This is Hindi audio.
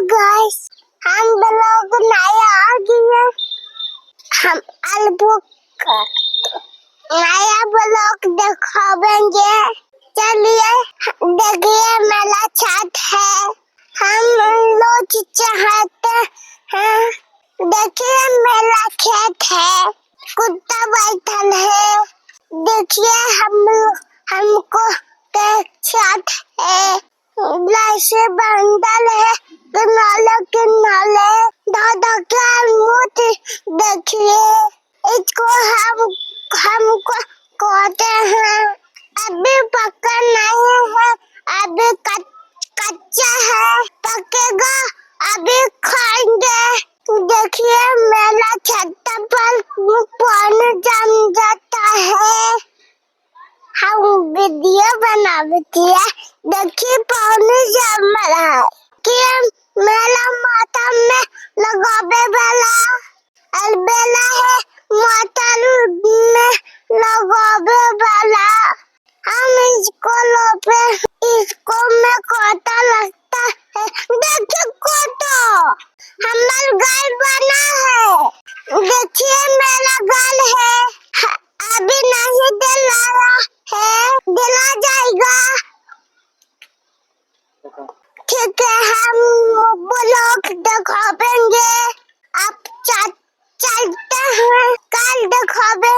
गाइस, हम लोग नया आ गया। हम नया ब्लॉग दिखावेंगे। चलिए देखिए, मेरा छत है। हम लोग चाहते हैं। देखिए मेरा खेत है। कुत्ता बैठल है। देखिए हमको छत है। से बंडल है। किनारे दादा का मूर्ति देखिए। इसको हमको कहते हैं। अभी पक्का नहीं है। अभी कच्चा है। पकेगा अभी खाएंगे। देखिए मेरा छत पर पानी जम जाता है। हम वीडियो बनाते हैं। देखिए पानी जम रहा है कि मेरा माथा में लगावे वाला अलबेला है। माथा में लगावे वाला हम इसको में कोटा लगता है। देखिए कोटा हमारा गाय बना है। देखिए मेरा गाल है। अभी नहीं दिलाया है। दिला जाएगा। ठीक है, हम ब्लॉग दिखावेंगे। आप चलते हैं। कल दिखावे